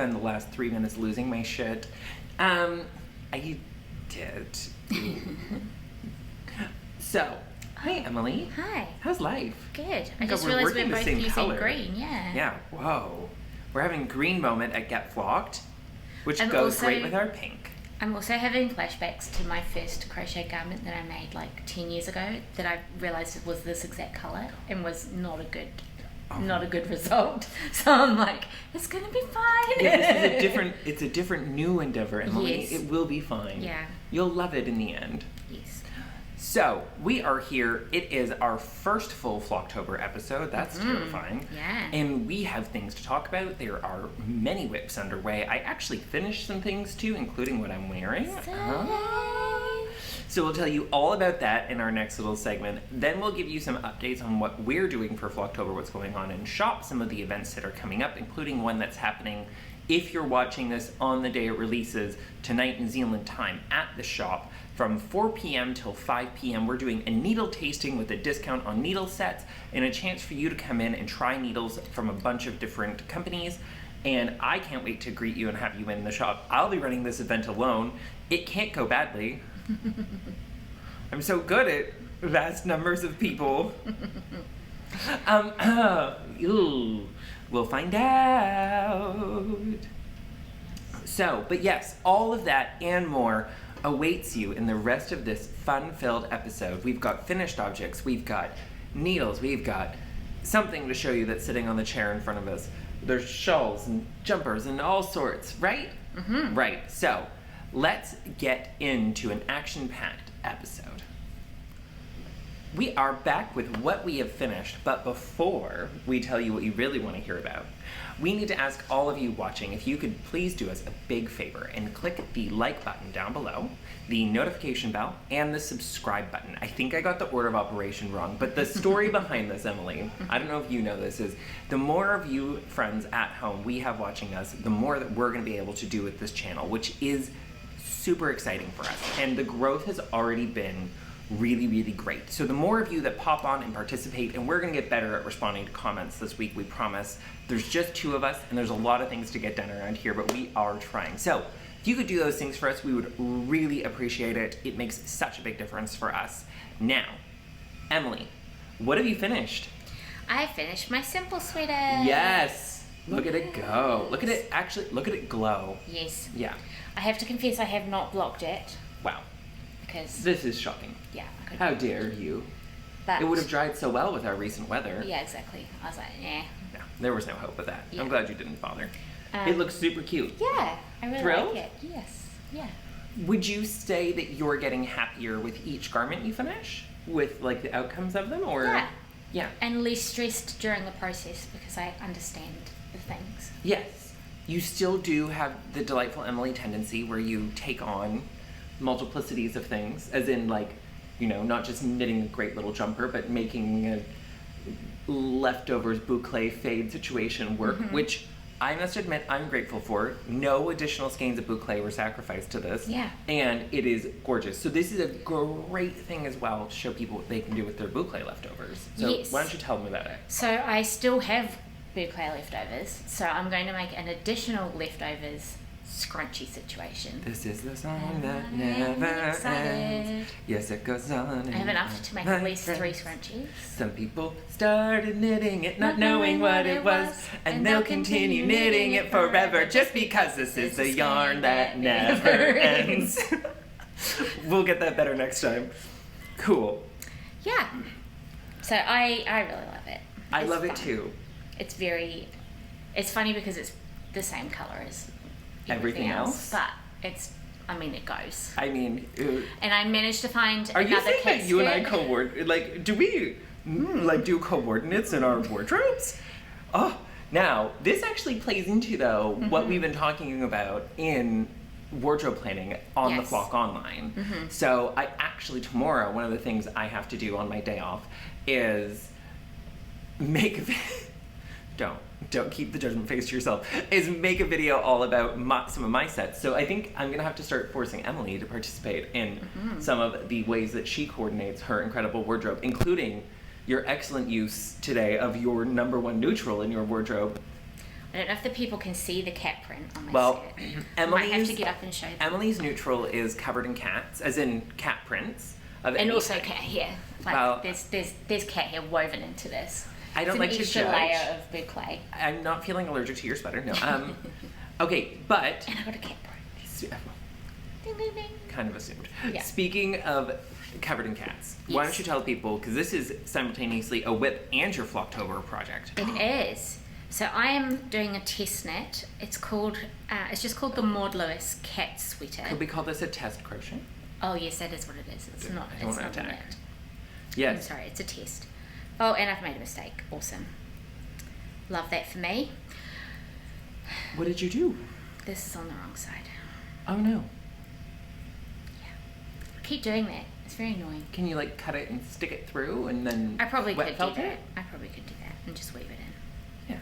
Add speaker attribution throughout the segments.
Speaker 1: spend the last 3 minutes losing my shit. I did. So, hi Emily.
Speaker 2: Hi.
Speaker 1: How's life?
Speaker 2: Good. I just realized we're both using green, yeah.
Speaker 1: Yeah, whoa. We're having green moment at Get Flocked, which goes great with our pink.
Speaker 2: I'm also having flashbacks to my first crochet garment that I made like 10 years ago that I realized it was this exact color and was not a good result. So I'm like, it's gonna be fine.
Speaker 1: Yeah, it's a different new endeavor, Emily.
Speaker 2: Yes.
Speaker 1: It will be fine.
Speaker 2: Yeah.
Speaker 1: You'll love it in the end.
Speaker 2: Yes.
Speaker 1: So, we are here. It is our first full Flocktober episode. That's terrifying.
Speaker 2: Yeah.
Speaker 1: And we have things to talk about. There are many whips underway. I actually finished some things too, including what I'm wearing. So we'll tell you all about that in our next little segment. Then we'll give you some updates on what we're doing for Flocktober, what's going on in shop, some of the events that are coming up, including one that's happening if you're watching this on the day it releases, tonight New Zealand time at the shop. From 4 p.m. till 5 p.m., we're doing a needle tasting with a discount on needle sets and a chance for you to come in and try needles from a bunch of different companies. And I can't wait to greet you and have you in the shop. I'll be running this event alone. It can't go badly. I'm so good at vast numbers of people. We'll find out. So, but yes, all of that and more awaits you in the rest of this fun-filled episode. We've got finished objects, we've got needles, we've got something to show you that's sitting on the chair in front of us. There's shawls and jumpers and all sorts, right?
Speaker 2: Mm-hmm.
Speaker 1: Right, so let's get into an action-packed episode. We are back with what we have finished, but before we tell you what you really want to hear about, we need to ask all of you watching if you could please do us a big favor and click the like button down below, the notification bell, and the subscribe button. I think I got the order of operation wrong, but the story behind this, Emily, I don't know if you know this, is the more of you friends at home we have watching us, the more that we're going to be able to do with this channel, which is super exciting for us. And the growth has already been really, really great. So the more of you that pop on and participate, and we're gonna get better at responding to comments this week, we promise. There's just 2 of us, and there's a lot of things to get done around here, but we are trying. So if you could do those things for us, we would really appreciate it. It makes such a big difference for us. Now, Emily, what have you finished?
Speaker 2: I finished my simple sweater.
Speaker 1: Yes! Look at it go. Look at it, actually, look at it glow.
Speaker 2: Yes.
Speaker 1: Yeah.
Speaker 2: I have to confess I have not blocked it.
Speaker 1: Wow.
Speaker 2: Because
Speaker 1: this is shocking.
Speaker 2: Yeah.
Speaker 1: How dare you?
Speaker 2: But
Speaker 1: it would have dried so well with our recent weather.
Speaker 2: Yeah, exactly. I was like, eh.
Speaker 1: No, there was no hope with that.
Speaker 2: Yeah.
Speaker 1: I'm glad you didn't bother. It looks super cute.
Speaker 2: Yeah, I really
Speaker 1: Thrilled?
Speaker 2: like it. Yes. Yeah.
Speaker 1: Would you say that you're getting happier with each garment you finish? With like the outcomes of them, or?
Speaker 2: Yeah.
Speaker 1: Yeah.
Speaker 2: And less stressed during the process because I understand the things.
Speaker 1: Yes. You still do have the delightful Emily tendency where you take on multiplicities of things, as in like, you know, not just knitting a great little jumper, but making a leftovers boucle fade situation work, which I must admit I'm grateful for. No additional skeins of boucle were sacrificed to this.
Speaker 2: Yeah.
Speaker 1: And it is gorgeous. So this is a great thing as well to show people what they can do with their boucle leftovers. So
Speaker 2: yes.
Speaker 1: Why don't you tell them about it?
Speaker 2: So I still have boucle leftovers, so I'm going to make an additional leftovers scrunchy situation.
Speaker 1: This is the song that never ends. Yes, it goes on.
Speaker 2: I have enough to make at least 3 scrunchies.
Speaker 1: Some people started knitting it, not knowing what it was, and they'll continue knitting it forever, just because this is the yarn that never ends. We'll get that better next time. Cool.
Speaker 2: Yeah. So I really love it.
Speaker 1: I love it too.
Speaker 2: It's funny because it's the same color as
Speaker 1: everything else,
Speaker 2: but it goes.
Speaker 1: I mean,
Speaker 2: and I managed to find
Speaker 1: are
Speaker 2: another
Speaker 1: you saying
Speaker 2: kit
Speaker 1: that you and I coordinate? Like, do we do coordinates in our wardrobes? Oh, now this actually plays into though what we've been talking about in wardrobe planning on the Flock Online. So I actually tomorrow, one of the things I have to do on my day off is make a don't keep the judgment face to yourself, is make a video all about some of my sets. So I think I'm gonna have to start forcing Emily to participate in some of the ways that she coordinates her incredible wardrobe, including your excellent use today of your #1 neutral in your wardrobe.
Speaker 2: I don't know if the people can see the cat print on my
Speaker 1: Well,
Speaker 2: skirt. I might have to get up and show them.
Speaker 1: Emily's neutral is covered in cats, as in cat prints.
Speaker 2: And also cat hair. Like,
Speaker 1: well,
Speaker 2: there's cat hair woven into this.
Speaker 1: I don't like to
Speaker 2: extra
Speaker 1: judge.
Speaker 2: layer of big clay.
Speaker 1: I'm not feeling allergic to your sweater, no. Okay, but...
Speaker 2: And I got a cat print. Ding, ding, ding.
Speaker 1: Kind of assumed.
Speaker 2: Yeah.
Speaker 1: Speaking of covered in cats, why don't you tell people, because this is simultaneously a whip and your Flocktober project.
Speaker 2: It is. So I am doing a test knit. It's called, it's just called the Maud Lewis cat sweater.
Speaker 1: Could we call this a test crochet?
Speaker 2: Oh yes, that is what it is. It's not.
Speaker 1: I don't
Speaker 2: It's
Speaker 1: want
Speaker 2: not
Speaker 1: to
Speaker 2: a
Speaker 1: attack.
Speaker 2: knit.
Speaker 1: Yes.
Speaker 2: I'm sorry, it's a test. Oh, and I've made a mistake. Awesome. Love that for me.
Speaker 1: What did you do?
Speaker 2: This is on the wrong side.
Speaker 1: Oh no.
Speaker 2: I keep doing that. It's very annoying.
Speaker 1: Can you like cut it and stick it through and then
Speaker 2: I probably
Speaker 1: wet
Speaker 2: could do
Speaker 1: felt
Speaker 2: that.
Speaker 1: it?
Speaker 2: I probably could do that and just weave it in.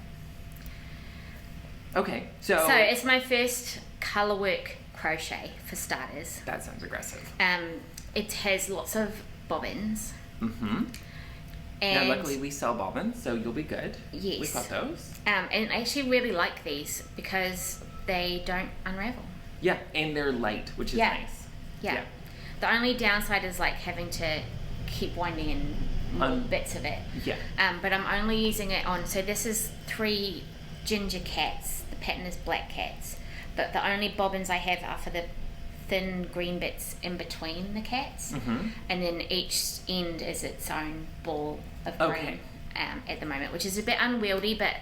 Speaker 1: Yeah. Okay, so
Speaker 2: it's my first colour work crochet for starters.
Speaker 1: that sounds aggressive.
Speaker 2: It has lots of bobbins.
Speaker 1: Mm-hmm.
Speaker 2: And
Speaker 1: now luckily we sell bobbins, so you'll be good.
Speaker 2: Yes.
Speaker 1: We've got those.
Speaker 2: And I actually really like these because they don't unravel.
Speaker 1: Yeah, and they're light, which is nice.
Speaker 2: Yeah. The only downside is like having to keep winding in more bits of it.
Speaker 1: Yeah.
Speaker 2: But I'm only using it on, so this is 3 ginger cats. The pattern is black cats. But the only bobbins I have are for the thin green bits in between the cats.
Speaker 1: Mm-hmm.
Speaker 2: And then each end is its own ball of green at the moment, which is a bit unwieldy, but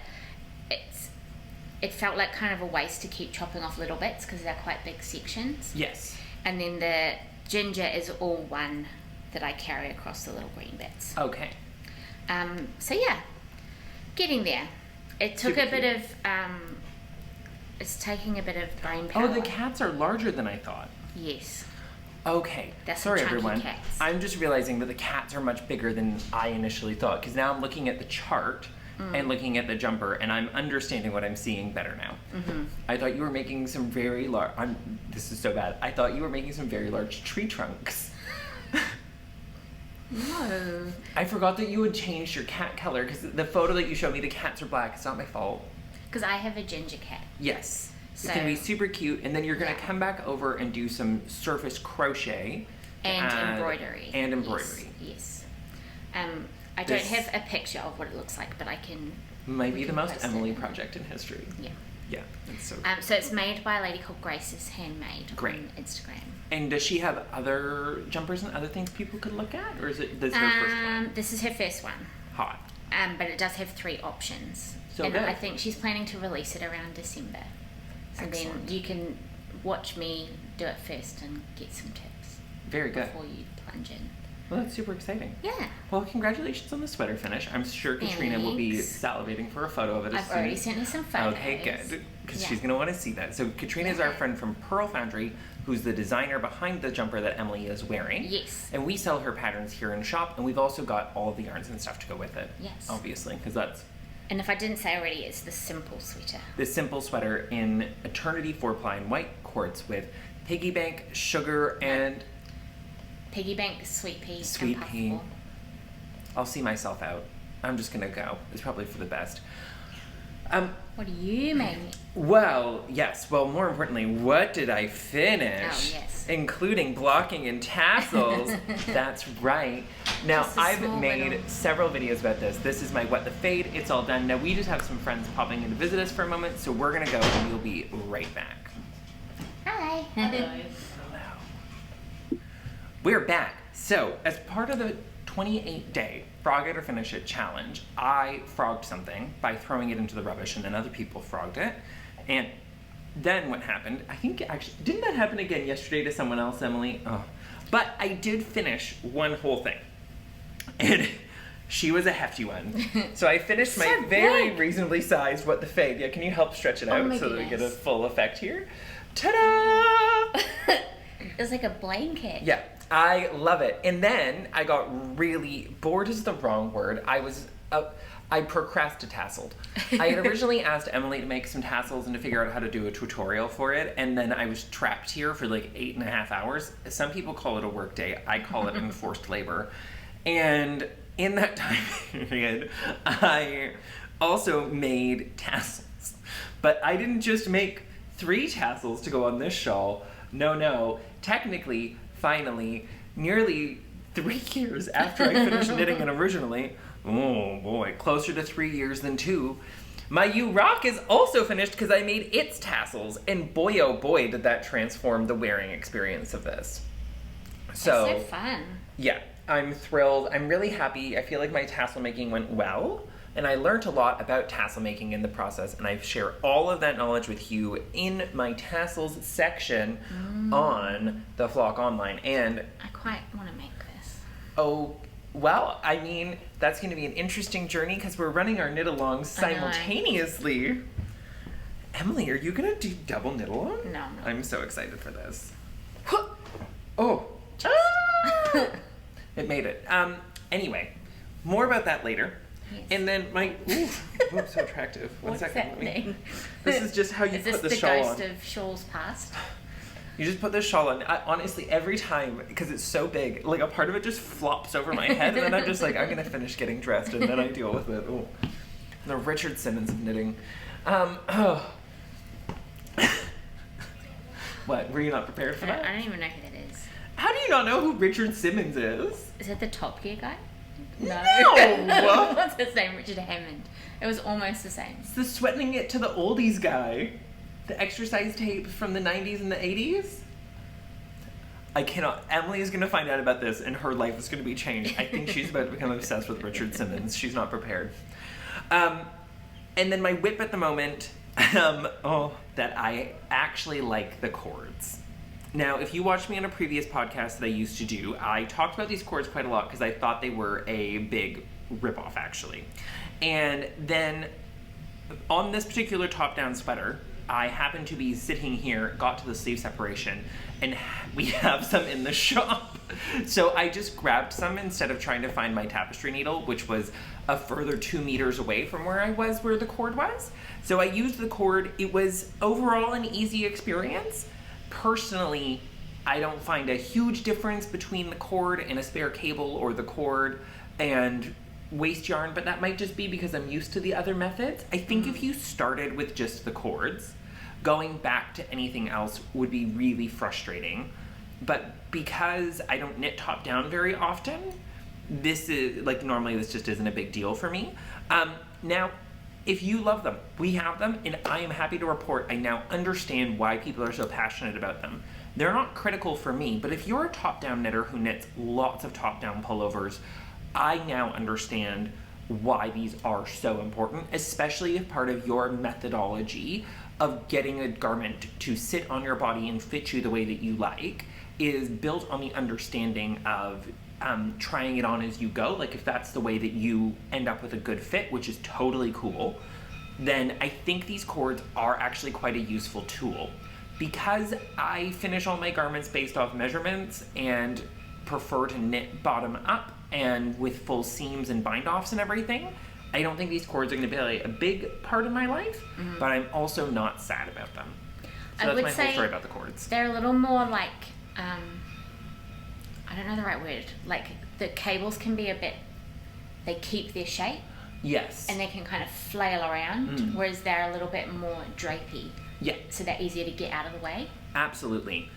Speaker 2: it felt like kind of a waste to keep chopping off little bits because they're quite big sections.
Speaker 1: Yes.
Speaker 2: And then the ginger is all one that I carry across the little green bits.
Speaker 1: Okay.
Speaker 2: So yeah, getting there. It took
Speaker 1: Super
Speaker 2: a bit of, it's taking a bit of brain power.
Speaker 1: Oh, the cats are larger than I thought.
Speaker 2: Yes.
Speaker 1: Okay.
Speaker 2: That's
Speaker 1: Sorry,
Speaker 2: some chunky
Speaker 1: everyone.
Speaker 2: cats.
Speaker 1: I'm just realizing that the cats are much bigger than I initially thought, because now I'm looking at the chart and looking at the jumper, and I'm understanding what I'm seeing better now.
Speaker 2: Mm-hmm.
Speaker 1: I thought you were making some very large... This is so bad. I thought you were making some very large tree trunks.
Speaker 2: No.
Speaker 1: I forgot that you had changed your cat color, because the photo that you showed me, the cats are black. It's not my fault.
Speaker 2: Because I have a ginger cat.
Speaker 1: Yes.
Speaker 2: So,
Speaker 1: it's going to be super cute, and then you're going to come back over and do some surface crochet.
Speaker 2: And embroidery.
Speaker 1: And embroidery.
Speaker 2: Yes. I don't have a picture of what it looks like, but I can...
Speaker 1: Might be
Speaker 2: we
Speaker 1: the
Speaker 2: can
Speaker 1: most
Speaker 2: post
Speaker 1: Emily
Speaker 2: it.
Speaker 1: project in history.
Speaker 2: Yeah.
Speaker 1: Yeah, it's so
Speaker 2: So it's made by a lady called Grace's Handmade on Instagram.
Speaker 1: And does she have other jumpers and other things people could look at? Or is it this her first one?
Speaker 2: This is her first one.
Speaker 1: Hot.
Speaker 2: But it does have 3 options.
Speaker 1: So
Speaker 2: and
Speaker 1: good.
Speaker 2: I think she's planning to release it around December. So
Speaker 1: Excellent.
Speaker 2: then you can watch me do it first and get some tips
Speaker 1: Very good.
Speaker 2: before you plunge in.
Speaker 1: Well, that's super exciting.
Speaker 2: Yeah.
Speaker 1: Well, congratulations on the sweater finish. I'm sure Catrien will be
Speaker 2: Thanks.
Speaker 1: salivating for a photo of it as
Speaker 2: I've
Speaker 1: soon
Speaker 2: already
Speaker 1: as...
Speaker 2: sent her some photos.
Speaker 1: Okay, good. Because
Speaker 2: Yeah.
Speaker 1: she's going to want to see that. So Catrien is our friend from Pearl Foundry, who's the designer behind the jumper that Emily is wearing.
Speaker 2: Yes.
Speaker 1: And we sell her patterns here in shop, and we've also got all of the yarns and stuff to go with it.
Speaker 2: Yes.
Speaker 1: Obviously, because that's
Speaker 2: And if I didn't say already, it's the simple sweater.
Speaker 1: this simple sweater in Eternity 4-ply and white quartz with piggy bank, sugar, and
Speaker 2: Piggy bank, sweet pea,
Speaker 1: Sweet
Speaker 2: and
Speaker 1: pea.
Speaker 2: puffball.
Speaker 1: I'll see myself out. I'm just going to go. It's probably for the best.
Speaker 2: What do you make?
Speaker 1: Well, yes. Well, more importantly, what did I finish?
Speaker 2: Oh, yes.
Speaker 1: Including blocking and tassels. That's right. Now,
Speaker 2: Just a
Speaker 1: I've
Speaker 2: small
Speaker 1: made
Speaker 2: little-
Speaker 1: several videos about this. This is my What the Fade. It's all done. Now, we just have some friends popping in to visit us for a moment, so we're going to go and we'll be right back.
Speaker 2: Hi.
Speaker 1: Hello. We're back. So, as part of the 28-day Frog It or Finish It challenge, I frogged something by throwing it into the rubbish, and then other people frogged it. And then what happened, I think actually, didn't that happen again yesterday to someone else, Emily? Oh. But I did finish one whole thing. And she was a hefty one. So I finished my
Speaker 2: So
Speaker 1: very
Speaker 2: big.
Speaker 1: reasonably sized What the Fade. Yeah, can you help stretch it
Speaker 2: Oh
Speaker 1: out
Speaker 2: my
Speaker 1: so that we get a
Speaker 2: goodness.
Speaker 1: full effect here? Ta-da!
Speaker 2: It's like a blanket.
Speaker 1: Yeah, I love it. And then I got really bored is the wrong word. I procrastinated. I had originally asked Emily to make some tassels and to figure out how to do a tutorial for it, and then I was trapped here for like 8.5 hours. Some people call it a work day. I call it enforced labor. And in that time period, I also made tassels. But I didn't just make 3 tassels to go on this shawl. No. Technically, finally, nearly 3 years after I finished knitting it originally, oh boy, closer to 3 years than 2, my You Rock is also finished because I made its tassels. And boy, oh boy, did that transform the wearing experience of this. So,
Speaker 2: That's so fun.
Speaker 1: Yeah, I'm thrilled. I'm really happy. I feel like my tassel making went well. And I learned a lot about tassel making in the process, and I share all of that knowledge with you in my tassels section on the Flock Online. And
Speaker 2: I quite want to make this.
Speaker 1: oh, well, I mean, that's going to be an interesting journey because we're running our knit-alongs simultaneously. Emily, are you going to do double knit-along?
Speaker 2: No.
Speaker 1: I'm so excited for this. Oh. It made it. Anyway, more about that later.
Speaker 2: Yes.
Speaker 1: And then my, ooh, so attractive.
Speaker 2: What's happening?
Speaker 1: This is just how you put the shawl on.
Speaker 2: Is this the ghost of shawls past?
Speaker 1: You just put this shawl on. Honestly, every time, because it's so big, like a part of it just flops over my head, and then I'm just like, I'm gonna finish getting dressed, and then I deal with it. Ooh. The Richard Simmons of knitting. What? Were you not prepared for that?
Speaker 2: I don't even know who that is.
Speaker 1: How do you not know who Richard Simmons is?
Speaker 2: Is that the Top Gear guy?
Speaker 1: No.
Speaker 2: What's his name? Richard Hammond. It was almost the same.
Speaker 1: It's the sweating it to the oldies guy. The exercise tapes from the 90s and the 80s. I cannot. Emily is going to find out about this and her life is going to be changed. I think she's about to become obsessed with Richard Simmons. She's not prepared. And then my whip at the moment, that I actually like the cords. Now, if you watched me on a previous podcast that I used to do, I talked about these cords quite a lot because I thought they were a big ripoff, actually. And then on this particular top-down sweater, I happened to be sitting here, got to the sleeve separation, and we have some in the shop. So I just grabbed some instead of trying to find my tapestry needle, which was a further 2 meters away from where I was, where the cord was. So I used the cord. It was overall an easy experience. Personally, I don't find a huge difference between the cord and a spare cable or the cord and waste yarn, but that might just be because I'm used to the other methods. I think if you started with just the cords, going back to anything else would be really frustrating. But because I don't knit top down very often, this is, like, normally this just isn't a big deal for me. Now, if you love them, we have them, and I am happy to report I now understand why people are so passionate about them. They're not critical for me, but if you're a top-down knitter who knits lots of top-down pullovers, I now understand why these are so important, especially if part of your methodology of getting a garment to sit on your body and fit you the way that you like is built on the understanding of trying it on as you go. Like, if that's the way that you end up with a good fit, which is totally cool, then I think these cords are actually quite a useful tool. Because I finish all my garments based off measurements and prefer to knit bottom up and with full seams and bind offs and everything, I don't think these cords are going to be a big part of my life, but I'm also not sad about them. So that's my whole story about the cords.
Speaker 2: They're a little more like, I don't know the right word, like the cables can be a bit, they keep their shape.
Speaker 1: Yes.
Speaker 2: And they can kind of flail around, whereas they're a little bit more drapey.
Speaker 1: Yeah.
Speaker 2: So they're easier to get out of the way.
Speaker 1: Absolutely.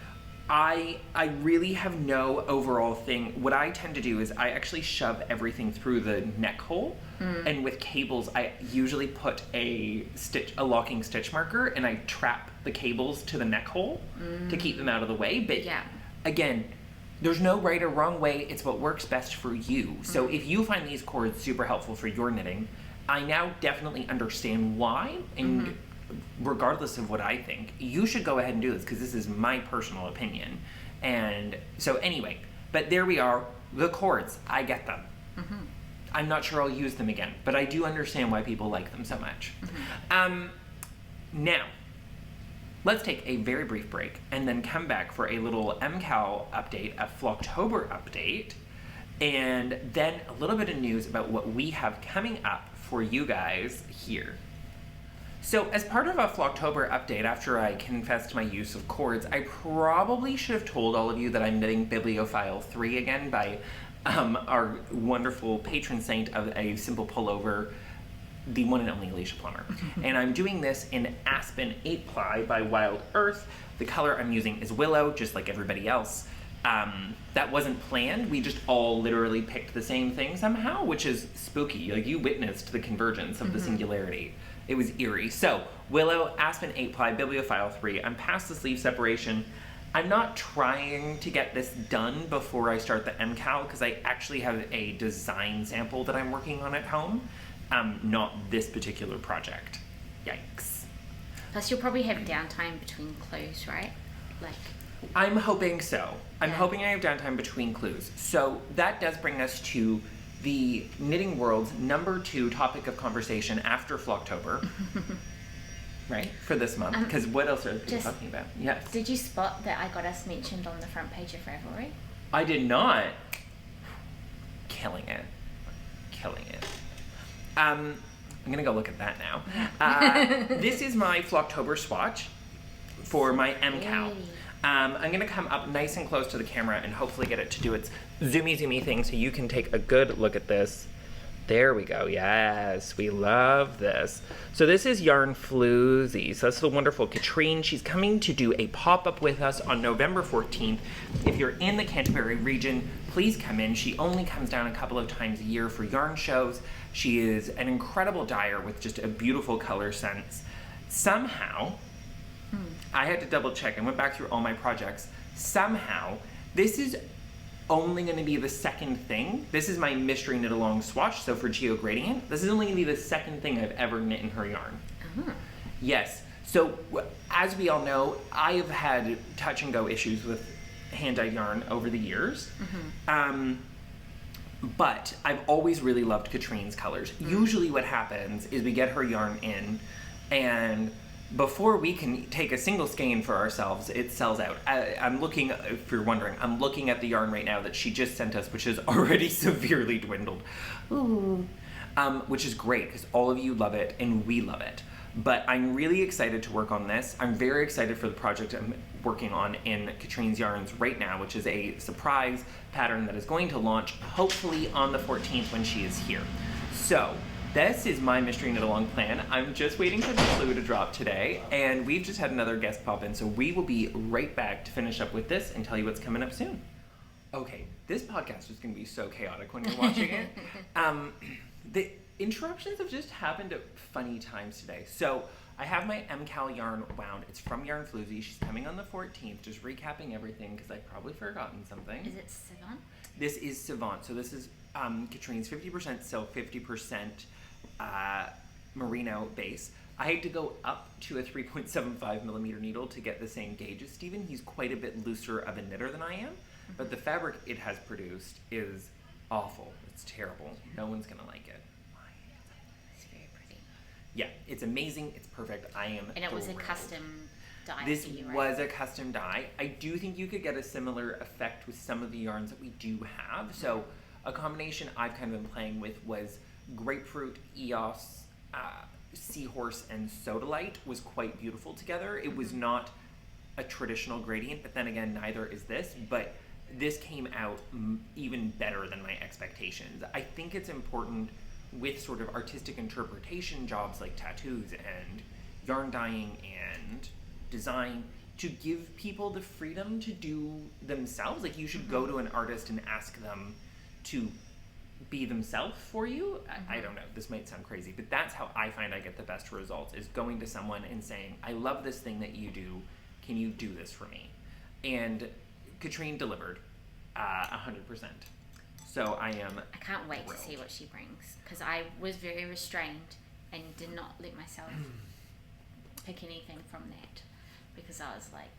Speaker 1: I really have no overall thing. What I tend to do is I actually shove everything through the neck hole, and with cables I usually put a locking stitch marker, and I trap the cables to the neck hole to keep them out of the way. But again, there's no right or wrong way. It's what works best for you. So if you find these cords super helpful for your knitting, I now definitely understand why, and regardless of what I think, you should go ahead and do this because this is my personal opinion. And so anyway, but there we are, the cords, I get them. I'm not sure I'll use them again, but I do understand why people like them so much. Now, let's take a very brief break and then come back for a little MCAL update, a Flocktober update, and then a little bit of news about what we have coming up for you guys here. So as part of a Flocktober update, after I confessed my use of cords, I probably should have told all of you that I'm knitting Bibliophile 3 again by our wonderful patron saint of a simple pullover, the one and only Alicia Plummer. And I'm doing this in Aspen 8-ply by Wild Earth. The color I'm using is Willow, just like everybody else. That wasn't planned. We just all literally picked the same thing somehow, which is spooky. Like, you witnessed the convergence of the singularity. It was eerie. So, Willow, Aspen 8-ply, Bibliophile 3. I'm past the sleeve separation. I'm not trying to get this done before I start the MCAL because I actually have a design sample that I'm working on at home, not this particular project. Yikes.
Speaker 2: Plus, you'll probably have downtime between clues, right? Like,
Speaker 1: I'm hoping so. I'm hoping I have downtime between clues. So that does bring us to the Knitting World's #2 topic of conversation after Flocktober. Right? For this month. Because what else are people talking about? Yes.
Speaker 2: Did you spot that I got us mentioned on the front page of Ravelry?
Speaker 1: I did not. Killing it. Killing it. I'm going to go look at that now. This is my Flocktober swatch for my MCAL. I'm going to come up nice and close to the camera and hopefully get it to do its zoomy thing so you can take a good look at this. There we go. Yes, we love this. So this is YarnFloozy. So that's the wonderful Catrien. She's coming to do a pop-up with us on November 14th. If you're in the Canterbury region, please come in. She only comes down a couple of times a year for yarn shows. She is an incredible dyer with just a beautiful color sense. Somehow, I had to double check. I went back through all my projects. Somehow, this is only going to be the second thing. This is my mystery knit along swatch, so for Geo Gradient, this is only going to be the second thing I've ever knit in her yarn. Yes. So, as we all know, I have had touch and go issues with hand-dyed yarn over the years. But I've always really loved Catrien's colors. Usually what happens is we get her yarn in, and before we can take a single skein for ourselves, it sells out. I'm looking, if you're wondering, I'm looking at the yarn right now that she just sent us, which is already severely dwindled. Ooh. Which is great, because all of you love it, and we love it. But I'm really excited to work on this. I'm very excited for the project I'm working on in Catrien's Yarns right now, which is a surprise pattern that is going to launch hopefully on the 14th when she is here. So, this is my mystery knit along plan. I'm just waiting for the clue to drop today, and we've just had another guest pop in, so we will be right back to finish up with this and tell you what's coming up soon. Okay, this podcast is going to be so chaotic when you're watching it. The interruptions have just happened at funny times today. So I have my MCAL yarn wound. It's from YarnFloozy. She's coming on the 14th, just recapping everything because I've probably forgotten something.
Speaker 2: Is it Savant?
Speaker 1: This is Savant. So this is Catrien's 50% silk, 50% merino base. I had to go up to a 3.75 millimeter needle to get the same gauge as Steven. He's quite a bit looser of a knitter than I am, but the fabric it has produced is awful. It's terrible. No one's gonna like it.
Speaker 2: It's very pretty.
Speaker 1: Yeah, it's amazing. It's perfect. I am
Speaker 2: And it was a
Speaker 1: thrilled.
Speaker 2: custom dye
Speaker 1: This
Speaker 2: for you, right?
Speaker 1: was a custom dye. I do think you could get a similar effect with some of the yarns that we do have. So a combination I've kind of been playing with was grapefruit, EOS, seahorse, and sodalite was quite beautiful together. It was not a traditional gradient, but then again, neither is this. But this came out even better than my expectations. I think it's important with sort of artistic interpretation jobs like tattoos and yarn dyeing and design to give people the freedom to do themselves. Like, you should go to an artist and ask them to be themselves for you. I don't know, this might sound crazy, but that's how I find I get the best results, is going to someone and saying, I love this thing that you do, can you do this for me? And Catrien delivered 100%. So I
Speaker 2: can't wait
Speaker 1: thrilled
Speaker 2: to see what she brings, because I was very restrained and did not let myself pick anything from that, because I was like,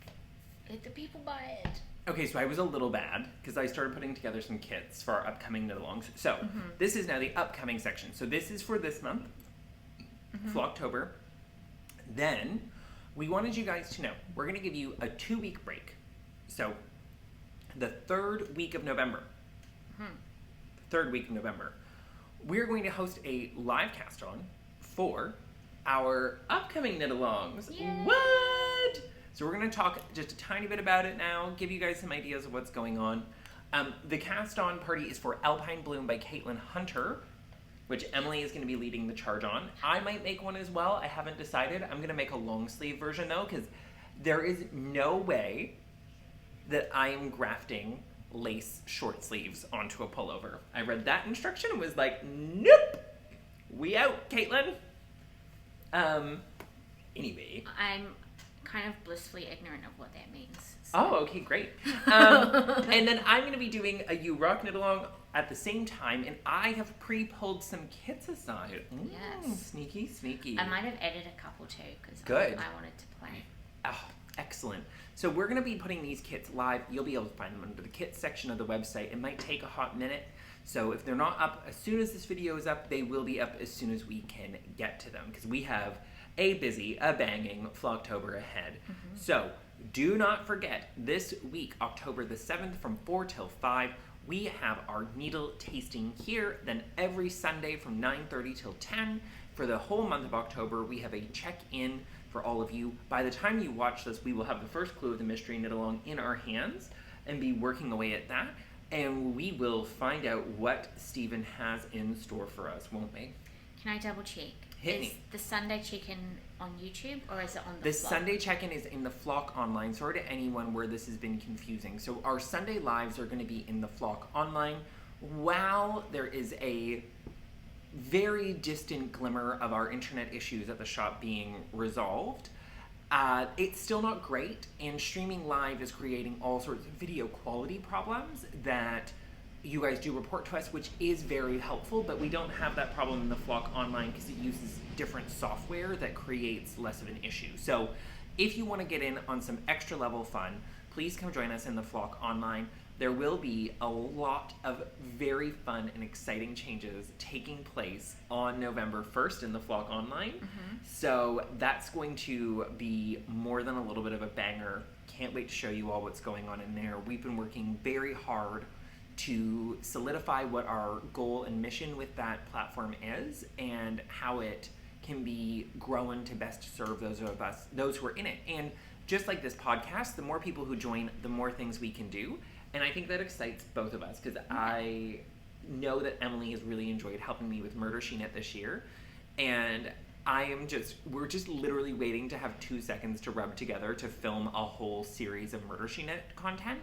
Speaker 2: let the people buy it.
Speaker 1: Okay, so I was a little bad because I started putting together some kits for our upcoming knit-alongs. So this is now the upcoming section. So this is for this month, Flocktober. Then we wanted you guys to know we're going to give you a 2-week break. So the third week of November, we're going to host a live cast on for our upcoming knit-alongs.
Speaker 2: Yay.
Speaker 1: What? So we're going to talk just a tiny bit about it now, give you guys some ideas of what's going on. The cast-on party is for Alpine Bloom by Caitlin Hunter. which Emily is going to be leading the charge on. I might make one as well. I haven't decided. I'm going to make a long sleeve version though, because there is no way that I am grafting lace short sleeves onto a pullover. I read that instruction and was like, nope, we out, Caitlin. Anyway.
Speaker 2: I'm kind of blissfully ignorant of what that means. So.
Speaker 1: Oh, okay, great. And then I'm going to be doing a You Rock Knit Along at the same time, and I have pre-pulled some kits aside.
Speaker 2: Yes.
Speaker 1: Sneaky, sneaky.
Speaker 2: I might have added a couple too, because I wanted to play.
Speaker 1: Oh, excellent. So we're going to be putting these kits live. You'll be able to find them under the kits section of the website. It might take a hot minute. So if they're not up as soon as this video is up, they will be up as soon as we can get to them, because we have a busy, a banging Flocktober ahead. Mm-hmm. So do not forget, this week, October the 7th from 4 till 5, we have our needle tasting here. Then every Sunday from 9:30 till 10. For the whole month of October, we have a check-in for all of you. By the time you watch this, we will have the first clue of the mystery knit along in our hands and be working away at that. And we will find out what Stephen has in store for us, won't we?
Speaker 2: Can I double check?
Speaker 1: Hit me.
Speaker 2: Is the Sunday check-in on YouTube or is it on the
Speaker 1: The
Speaker 2: Flock?
Speaker 1: Sunday check-in is in the Flock Online. Sorry to anyone where this has been confusing. So our Sunday lives are going to be in the Flock Online. While there is a very distant glimmer of our internet issues at the shop being resolved, it's still not great, and streaming live is creating all sorts of video quality problems that you guys do report to us, which is very helpful, but we don't have that problem in the Flock Online because it uses different software that creates less of an issue. So if you want to get in on some extra level fun, please come join us in the Flock Online. There will be a lot of very fun and exciting changes taking place on November 1st in the Flock Online. Mm-hmm. So that's going to be more than a little bit of a banger. Can't wait to show you all what's going on in there. We've been working very hard to solidify what our goal and mission with that platform is and how it can be grown to best serve those who are in it. And just like this podcast, the more people who join, the more things we can do. And I think that excites both of us, because I know that Emily has really enjoyed helping me with Murder She Knit this year. And we're just literally waiting to have 2 seconds to rub together to film a whole series of Murder She Knit content.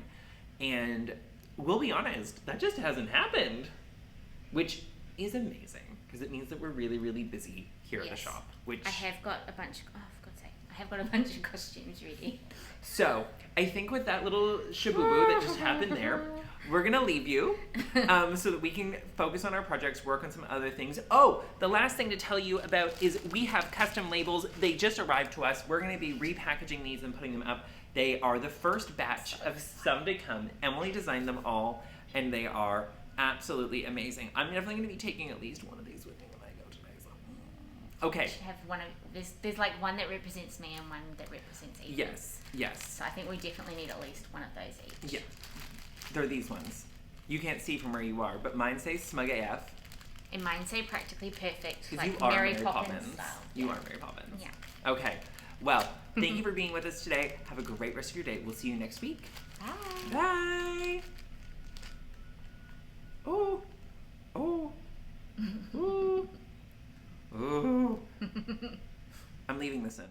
Speaker 1: And we'll be honest, that just hasn't happened, which is amazing, because it means that we're really, really busy here at the shop. Which
Speaker 2: I have got a bunch. Oh, for God's sake! I have got a bunch of costumes ready.
Speaker 1: So I think with that little shabooboo that just happened there, we're gonna leave you so that we can focus on our projects, work on some other things. Oh, the last thing to tell you about is we have custom labels. They just arrived to us. We're gonna be repackaging these and putting them up. They are the first batch of some to come. Emily designed them all, and they are absolutely amazing. I'm definitely going to be taking at least one of these with me when I go today. So. Okay.
Speaker 2: We should have one of there's like one that represents me and one that represents Ethan.
Speaker 1: Yes.
Speaker 2: So I think we definitely need at least one of those each.
Speaker 1: Yeah. They're these ones. You can't see from where you are, but mine says Smug AF.
Speaker 2: And mine say Practically Perfect, like
Speaker 1: you are
Speaker 2: Mary Poppins style.
Speaker 1: You are Mary Poppins.
Speaker 2: Yeah.
Speaker 1: Okay. Well, thank you for being with us today. Have a great rest of your day. We'll see you next week.
Speaker 2: Bye.
Speaker 1: Bye. Oh. Oh. Ooh. Ooh. I'm leaving this in.